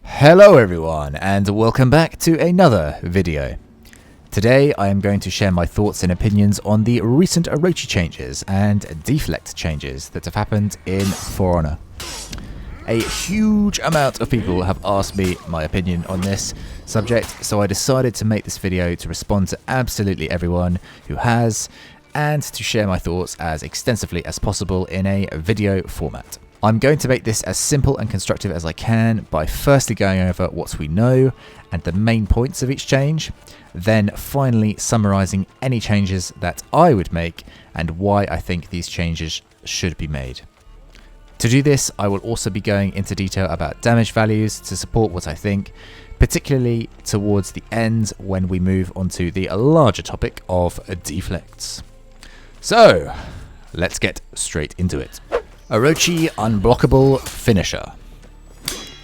Hello everyone, and welcome back to another video. Today I am going to share my thoughts and opinions on the recent Orochi changes and deflect changes that have happened in For Honor. A huge amount of people have asked me my opinion on this subject, so I decided to make this video to respond to absolutely everyone who has, and to share my thoughts as extensively as possible in a video format. I'm going to make this as simple and constructive as I can by firstly going over what we know and the main points of each change, then finally summarising any changes that I would make and why I think these changes should be made. To do this, I will also be going into detail about damage values to support what I think, particularly towards the end when we move onto the larger topic of deflects. So, let's get straight into it. Orochi Unblockable Finisher.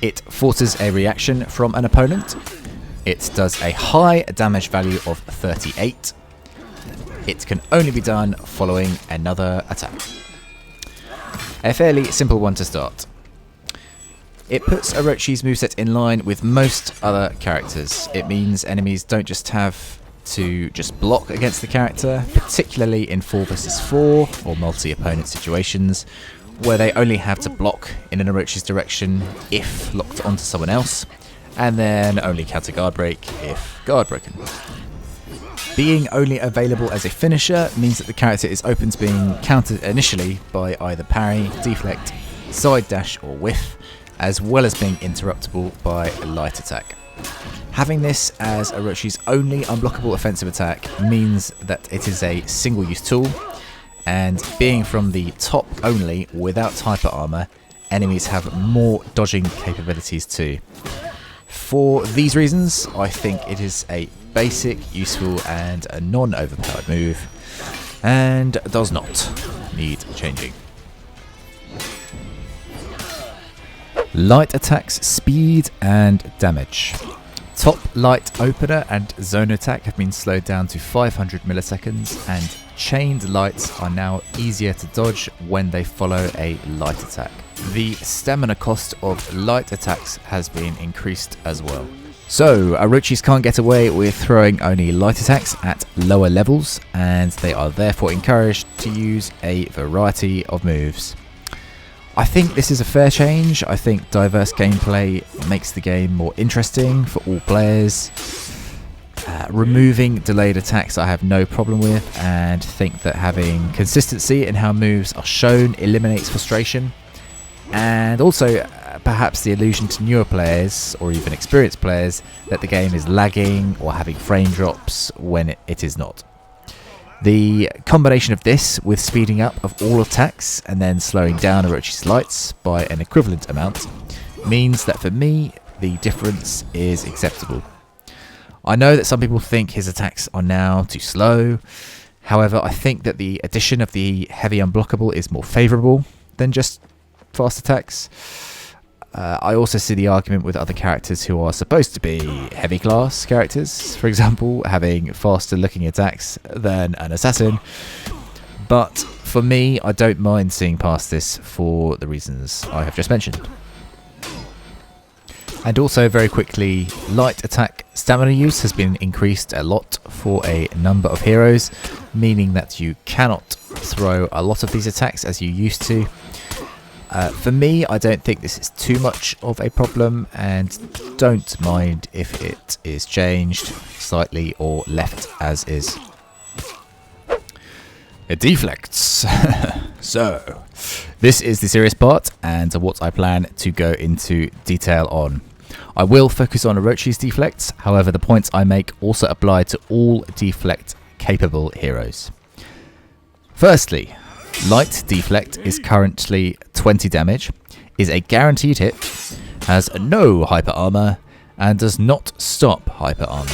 It forces a reaction from an opponent. It does a high damage value of 38. It can only be done following another attack. A fairly simple one to start. It puts Orochi's moveset in line with most other characters. It means enemies don't just have to just block against the character, particularly in 4 vs 4 or multi-opponent situations, where they only have to block in an Orochi's direction if locked onto someone else, and then only counter guard break if guard broken. Being only available as a finisher means that the character is open to being countered initially by either parry, deflect, side dash or whiff, as well as being interruptible by a light attack. Having this as Orochi's only unblockable offensive attack means that it is a single-use tool, and being from the top only without hyper armor, enemies have more dodging capabilities too. For these reasons, I think it is a basic, useful and a non-overpowered move, and does not need changing. Light attacks speed and damage. Top light opener and zone attack have been slowed down to 500 milliseconds, and chained lights are now easier to dodge when they follow a light attack. The stamina cost of light attacks has been increased as well. So, Orochis can't get away with throwing only light attacks at lower levels, and they are therefore encouraged to use a variety of moves. I think this is a fair change. I think diverse gameplay makes the game more interesting for all players. Removing delayed attacks I have no problem with, and think that having consistency in how moves are shown eliminates frustration. And also perhaps the illusion to newer players or even experienced players that the game is lagging or having frame drops when it is not. The combination of this with speeding up of all attacks and then slowing down Orochi's lights by an equivalent amount means that for me the difference is acceptable. I know that some people think his attacks are now too slow, however I think that the addition of the heavy unblockable is more favourable than just fast attacks. I also see the argument with other characters who are supposed to be heavy class characters, for example, having faster looking attacks than an assassin. But for me, I don't mind seeing past this for the reasons I have just mentioned. And also very quickly, light attack stamina use has been increased a lot for a number of heroes, meaning that you cannot throw a lot of these attacks as you used to. For me, I don't think this is too much of a problem, and don't mind if it is changed slightly or left as is. Deflects. So, this is the serious part and what I plan to go into detail on. I will focus on Orochi's deflects, however the points I make also apply to all deflect capable heroes. Firstly, light deflect is currently 20 damage, is a guaranteed hit, has no hyper armor, and does not stop hyper armor.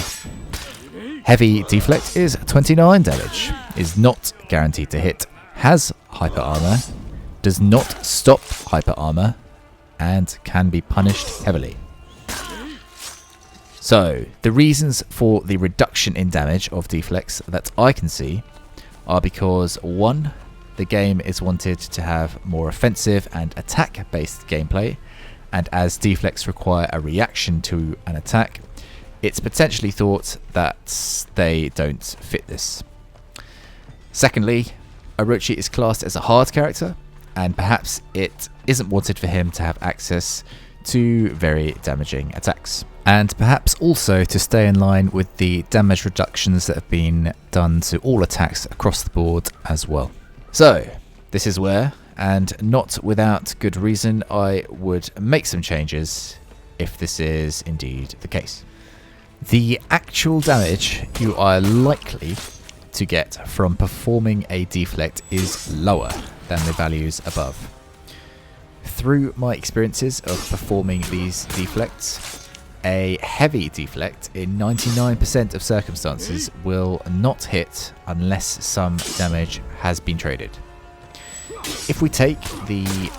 Heavy deflect is 29 damage, is not guaranteed to hit, has hyper armor, does not stop hyper armor, and can be punished heavily. So, the reasons for the reduction in damage of deflects that I can see are because 1. The game is wanted to have more offensive and attack-based gameplay, and as deflects require a reaction to an attack, it's potentially thought that they don't fit this. Secondly, Orochi is classed as a hard character, and perhaps it isn't wanted for him to have access to very damaging attacks. And perhaps also to stay in line with the damage reductions that have been done to all attacks across the board as well. So, this is where, and not without good reason, I would make some changes if this is indeed the case. The actual damage you are likely to get from performing a deflect is lower than the values above. Through my experiences of performing these deflects, a heavy deflect in 99% of circumstances will not hit unless some damage has been traded. If we take the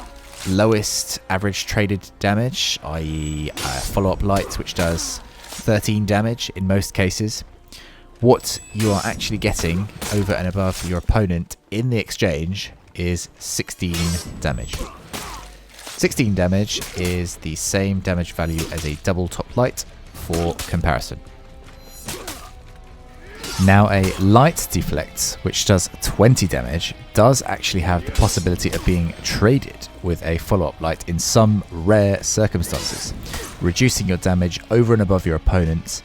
lowest average traded damage, i.e. follow-up light, which does 13 damage in most cases, what you are actually getting over and above your opponent in the exchange is 16 damage. 16 damage is the same damage value as a double top light for comparison. Now a light deflect, which does 20 damage, does actually have the possibility of being traded with a follow-up light in some rare circumstances, reducing your damage over and above your opponent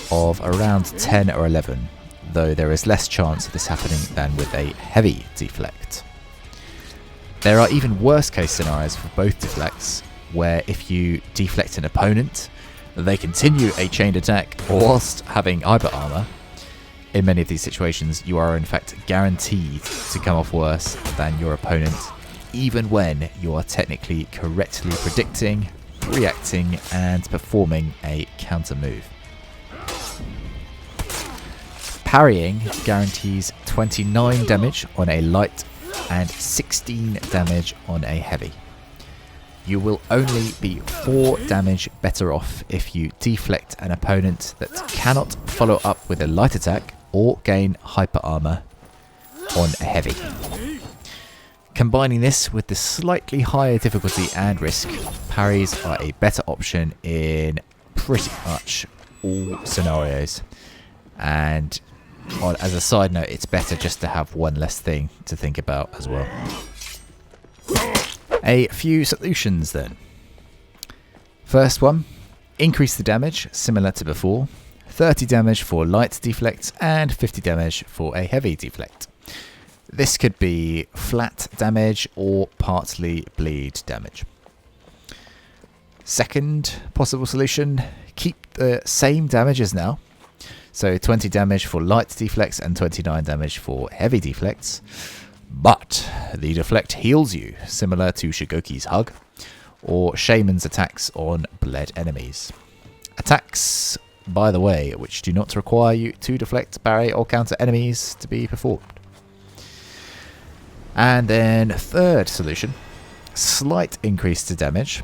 of around 10 or 11, though there is less chance of this happening than with a heavy deflect. There are even worse case scenarios for both deflects, where if you deflect an opponent, they continue a chained attack whilst having hyper armor. In many of these situations, you are in fact guaranteed to come off worse than your opponent, even when you are technically correctly predicting, reacting, and performing a counter move. Parrying guarantees 29 damage on a light and 16 damage on a heavy. You will only be 4 damage better off if you deflect an opponent that cannot follow up with a light attack or gain hyper armor on a heavy. Combining this with the slightly higher difficulty and risk, parries are a better option in pretty much all scenarios. And as a side note, it's better just to have one less thing to think about as well. A few solutions then. First one, increase the damage similar to before. 30 damage for light deflects and 50 damage for a heavy deflect. This could be flat damage or partly bleed damage. Second possible solution, keep the same damage as now. So 20 damage for light deflects and 29 damage for heavy deflects. But the deflect heals you, similar to Shigoki's Hug, or Shaman's attacks on bled enemies. Attacks, by the way, which do not require you to deflect, parry, or counter enemies to be performed. And then third solution, slight increase to damage.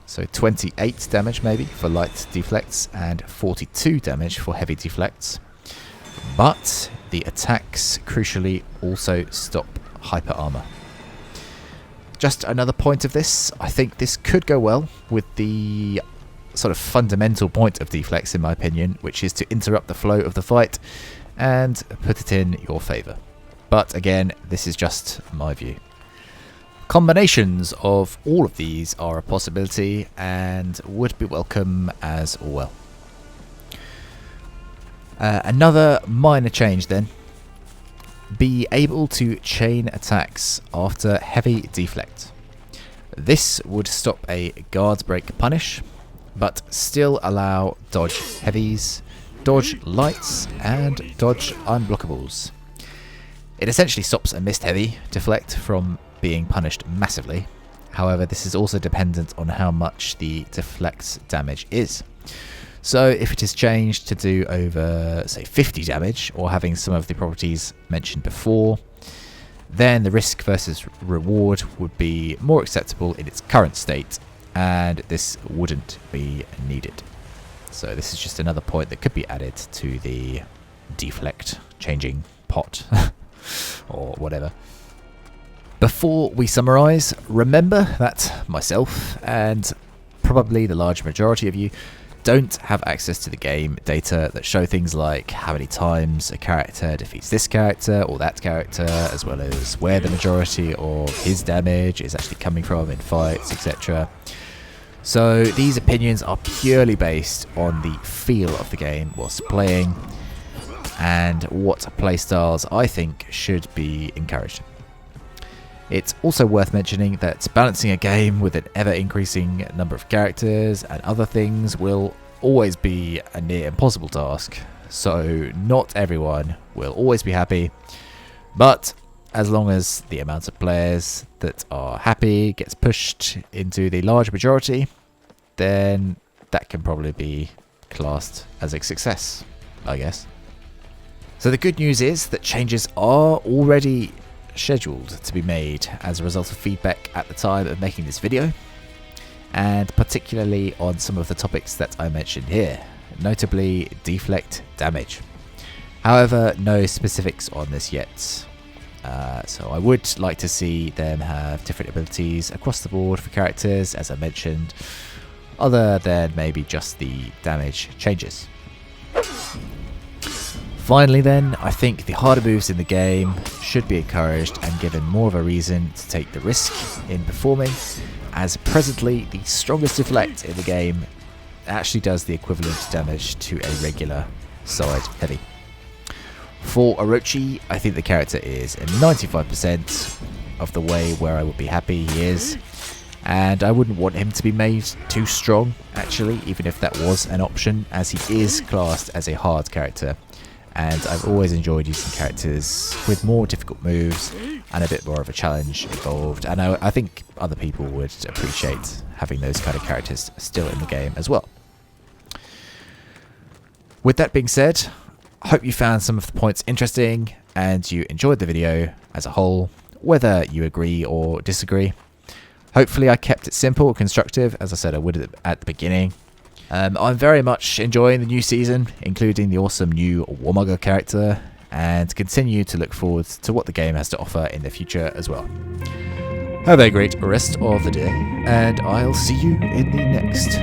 So 28 damage maybe for light deflects and 42 damage for heavy deflects. But the attacks, crucially, also stop hyper armor. Just another point of this, I think this could go well with the sort of fundamental point of deflects in my opinion, which is to interrupt the flow of the fight and put it in your favour. But again, this is just my view. Combinations of all of these are a possibility and would be welcome as well. Another minor change then. Be able to chain attacks after heavy deflect. This would stop a guard break punish, but still allow dodge heavies, dodge lights, and dodge unblockables. It essentially stops a missed heavy deflect from being punished massively. However, this is also dependent on how much the deflect's damage is. So if it is changed to do over, say, 50 damage, or having some of the properties mentioned before, then the risk versus reward would be more acceptable in its current state, and this wouldn't be needed. So this is just another point that could be added to the deflect changing pot, or whatever. Before we summarise, remember that myself and probably the large majority of you don't have access to the game data that show things like how many times a character defeats this character or that character, as well as where the majority of his damage is actually coming from in fights, etc. So these opinions are purely based on the feel of the game whilst playing and what playstyles I think should be encouraged. It's also worth mentioning that balancing a game with an ever-increasing number of characters and other things will always be a near impossible task, so not everyone will always be happy, but as long as the amount of players that are happy gets pushed into the large majority, then that can probably be classed as a success, I guess. So the good news is that changes are already scheduled to be made as a result of feedback at the time of making this video, and particularly on some of the topics that I mentioned here, notably deflect damage. However, no specifics on this yet, so I would like to see them have different abilities across the board for characters, as I mentioned, other than maybe just the damage changes. Finally then, I think the harder moves in the game should be encouraged and given more of a reason to take the risk in performing, as presently the strongest deflect in the game actually does the equivalent damage to a regular side heavy. For Orochi, I think the character is 95% of the way where I would be happy he is, and I wouldn't want him to be made too strong actually, even if that was an option, as he is classed as a hard character. And I've always enjoyed using characters with more difficult moves and a bit more of a challenge involved, and I think other people would appreciate having those kind of characters still in the game as well. With that being said, I hope you found some of the points interesting and you enjoyed the video as a whole, whether you agree or disagree. Hopefully I kept it simple and constructive, as I said I would at the beginning. I'm very much enjoying the new season, including the awesome new Warmogger character, and continue to look forward to what the game has to offer in the future as well. Have a great rest of the day, and I'll see you in the next